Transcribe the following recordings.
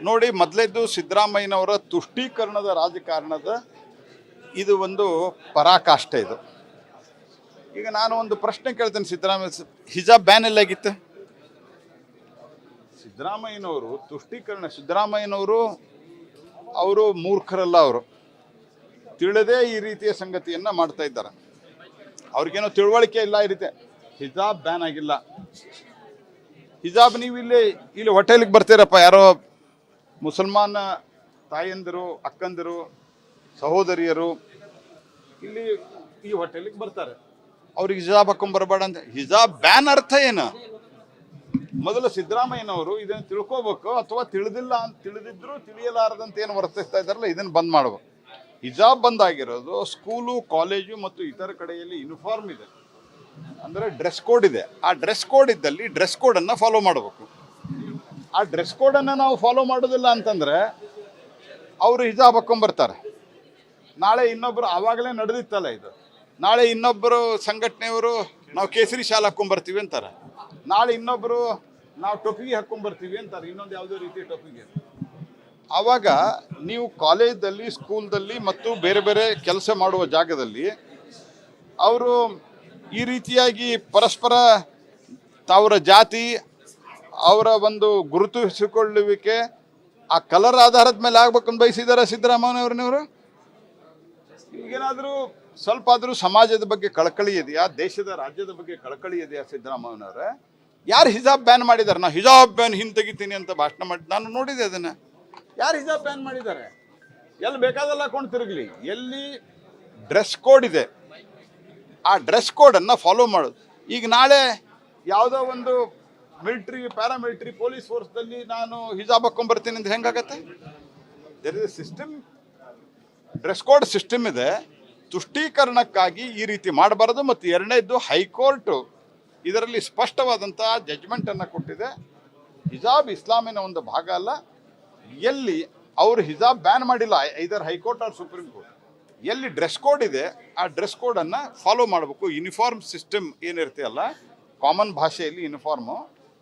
ನೋಡಿ, ಮೊದಲೇದ್ದು ಸಿದ್ದರಾಮಯ್ಯನವರ ತುಷ್ಟೀಕರಣದ ರಾಜಕಾರಣದ ಇದು ಒಂದು ಪರಾಕಾಷ್ಠೆ. ಇದು ಈಗ ನಾನು ಒಂದು ಪ್ರಶ್ನೆ ಕೇಳ್ತೇನೆ, ಸಿದ್ದರಾಮಯ್ಯ ಹಿಜಾಬ್ ಬ್ಯಾನ್ ಎಲ್ಲಾಗಿತ್ತು? ಸಿದ್ದರಾಮಯ್ಯನವರು ತುಷ್ಟೀಕರಣ, ಸಿದ್ದರಾಮಯ್ಯನವರು ಅವರು ಮೂರ್ಖರಲ್ಲ, ಅವರು ತಿಳಿದೇ ಈ ರೀತಿಯ ಸಂಗತಿಯನ್ನು ಮಾಡ್ತಾ ಇದ್ದಾರೆ. ಅವ್ರಿಗೇನೋ ತಿಳುವಳಿಕೆ ಇಲ್ಲ. ಈ ರೀತಿ ಹಿಜಾಬ್ ಬ್ಯಾನ್ ಆಗಿಲ್ಲ. ಹಿಜಾಬ್ ನೀವು ಇಲ್ಲಿ ಹೋಟೆಲಿಗೆ ಬರ್ತೀರಪ್ಪ, ಯಾರೋ ಮುಸಲ್ಮಾನ ತಾಯಂದಿರು, ಅಕ್ಕಂದಿರು, ಸಹೋದರಿಯರು ಇಲ್ಲಿ ಈ ಹೋಟೆಲಿಗೆ ಬರ್ತಾರೆ. ಅವ್ರಿಗೆ ಹಿಜಾಬ್ ಹಾಕೊಂಡ್ಬರ್ಬೇಡ ಅಂತ. ಹಿಜಾಬ್ ಬ್ಯಾನ್ ಅರ್ಥ ಏನು? ಮೊದಲು ಸಿದ್ದರಾಮಯ್ಯನವರು ಇದನ್ನು ತಿಳ್ಕೋಬೇಕು, ಅಥವಾ ತಿಳಿದಿದ್ರು ತಿಳಿಯಲಾರದಂತೆ ಏನು ವರ್ತಿಸ್ತಾ ಇದ್ದಾರಲ್ಲ, ಇದನ್ನು ಬಂದ್ ಮಾಡಬೇಕು. ಹಿಜಾಬ್ ಬಂದ್ ಆಗಿರೋದು ಸ್ಕೂಲು, ಕಾಲೇಜು ಮತ್ತು ಇತರ ಕಡೆಯಲ್ಲಿ ಯೂನಿಫಾರ್ಮ್ ಇದೆ, ಅಂದರೆ ಡ್ರೆಸ್ ಕೋಡ್ ಇದೆ. ಆ ಡ್ರೆಸ್ ಕೋಡ್ ಇದ್ದಲ್ಲಿ ಡ್ರೆಸ್ ಕೋಡನ್ನು ಫಾಲೋ ಮಾಡಬೇಕು. ಆ ಡ್ರೆಸ್ ಕೋಡನ್ನು ನಾವು ಫಾಲೋ ಮಾಡೋದಿಲ್ಲ ಅಂತಂದರೆ ಅವರು ಹಿಜಾಬ್ ಹಾಕೊಂಡ್ಬರ್ತಾರೆ. ನಾಳೆ ಇನ್ನೊಬ್ಬರು, ಆವಾಗಲೇ ನಡೆದಿತ್ತಲ್ಲ ಇದು, ನಾಳೆ ಇನ್ನೊಬ್ಬರು ಸಂಘಟನೆಯವರು ನಾವು ಕೇಸರಿ ಶಾಲೆ ಹಾಕ್ಕೊಂಬರ್ತೀವಿ ಅಂತಾರೆ. ನಾಳೆ ಇನ್ನೊಬ್ಬರು ನಾವು ಟೊಪಿಗೆ ಹಾಕ್ಕೊಂಬರ್ತೀವಿ ಅಂತಾರೆ, ಇನ್ನೊಂದು ಯಾವುದೋ ರೀತಿಯ ಟೊಪಿಗೆ. ಆವಾಗ ನೀವು ಕಾಲೇಜಲ್ಲಿ, ಸ್ಕೂಲ್ದಲ್ಲಿ ಮತ್ತು ಬೇರೆ ಬೇರೆ ಕೆಲಸ ಮಾಡುವ ಜಾಗದಲ್ಲಿ ಅವರು ಈ ರೀತಿಯಾಗಿ ಪರಸ್ಪರ ಅವರ ಜಾತಿ, ಅವರ ಒಂದು ಗುರುತಿಸಿಕೊಳ್ಳುವಿಕೆ ಆ ಕಲರ್ ಆಧಾರದ ಮೇಲೆ ಆಗ್ಬೇಕಂತ ಬಯಸಿದ್ದಾರೆ ಸಿದ್ದರಾಮಯ್ಯನವರು. ಈಗೇನಾದರೂ ಸ್ವಲ್ಪ ಆದರೂ ಸಮಾಜದ ಬಗ್ಗೆ ಕಳಕಳಿ ಇದೆಯಾ? ದೇಶದ, ರಾಜ್ಯದ ಬಗ್ಗೆ ಕಳಕಳಿ ಇದೆಯಾ ಸಿದ್ದರಾಮಯ್ಯನವರೇ? ಯಾರು ಹಿಜಾಬ್ ಬ್ಯಾನ್ ಮಾಡಿದ್ದಾರೆ? ನಾ ಹಿಜಾಬ್ ಬ್ಯಾನ್ ಹಿಂತೆಗಿತೀನಿ ಅಂತ ಭಾಷಣ ಮಾಡಿ ನಾನು ನೋಡಿದೆ. ಅದನ್ನು ಯಾರು ಹಿಜಾಬ್ ಬ್ಯಾನ್ ಮಾಡಿದ್ದಾರೆ? ಎಲ್ಲಿ ಬೇಕಾದಲ್ಲ ಹಾಕೊಂಡು ತಿರುಗಲಿ. ಎಲ್ಲಿ ಡ್ರೆಸ್ ಕೋಡ್ ಇದೆ ಆ ಡ್ರೆಸ್ ಕೋಡನ್ನು ಫಾಲೋ ಮಾಡೋದು. ಈಗ ನಾಳೆ ಯಾವುದೋ ಒಂದು ಮಿಲಿಟ್ರಿ, ಪ್ಯಾರಾಮಿಲಿಟ್ರಿ, ಪೊಲೀಸ್ ಫೋರ್ಸ್ದಲ್ಲಿ ನಾನು ಹಿಜಾಬ್ ಹಾಕೊಂಡ್ಬರ್ತೀನಿ ಅಂತ ಹೆಂಗಾಗತ್ತೆ? There is a system, dress code system ಇದೆ. ತುಷ್ಟೀಕರಣಕ್ಕಾಗಿ ಈ ರೀತಿ ಮಾಡಬಾರದು. ಮತ್ತು ಎರಡನೇದ್ದು, ಹೈಕೋರ್ಟು ಇದರಲ್ಲಿ ಸ್ಪಷ್ಟವಾದಂಥ ಜಡ್ಜ್ಮೆಂಟನ್ನು ಕೊಟ್ಟಿದೆ. ಹಿಜಾಬ್ ಇಸ್ಲಾಮಿನ ಒಂದು ಭಾಗ ಅಲ್ಲ. ಎಲ್ಲಿ ಅವರು ಹಿಜಾಬ್ ಬ್ಯಾನ್ ಮಾಡಿಲ್ಲ, ಐದರ್ ಹೈಕೋರ್ಟ್ ಆರ್ ಸುಪ್ರೀಂ ಕೋರ್ಟ್, ಎಲ್ಲಿ ಡ್ರೆಸ್ ಕೋಡ್ ಇದೆ ಆ ಡ್ರೆಸ್ ಕೋಡನ್ನು ಫಾಲೋ ಮಾಡಬೇಕು. ಯೂನಿಫಾರ್ಮ್ ಸಿಸ್ಟಮ್ ಏನಿರುತ್ತೆ ಅಲ್ಲ, ಕಾಮನ್ ಭಾಷೆಯಲ್ಲಿ uniform,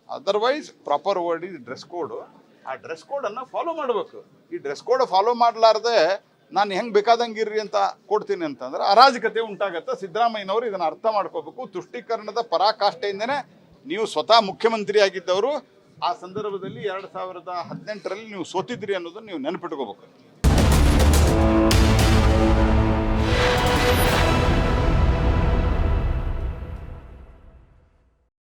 otherwise proper word is dress code. ಆ ಡ್ರೆಸ್ ಕೋಡನ್ನು ಫಾಲೋ ಮಾಡಬೇಕು. ಈ ಡ್ರೆಸ್ ಕೋಡ್ ಫಾಲೋ ಮಾಡಲಾರ್ದೆ ನಾನು ಹೆಂಗೆ ಬೇಕಾದಂಗೆ ಇರ್ರಿ ಅಂತ ಕೊಡ್ತೀನಿ ಅಂತಂದ್ರೆ ಅರಾಜಕತೆ ಉಂಟಾಗತ್ತೆ. ಸಿದ್ದರಾಮಯ್ಯನವರು ಇದನ್ನು ಅರ್ಥ ಮಾಡ್ಕೋಬೇಕು. ತುಷ್ಟೀಕರಣದ ಪರಾಕಾಷ್ಠೆಯಿಂದನೇ ನೀವು ಸ್ವತಃ ಮುಖ್ಯಮಂತ್ರಿ ಆಗಿದ್ದವರು. ಆ ಸಂದರ್ಭದಲ್ಲಿ 2018ರಲ್ಲಿ ನೀವು ಸೋತಿದ್ರಿ ಅನ್ನೋದನ್ನು ನೀವು ನೆನಪಿಟ್ಕೋಬೇಕು.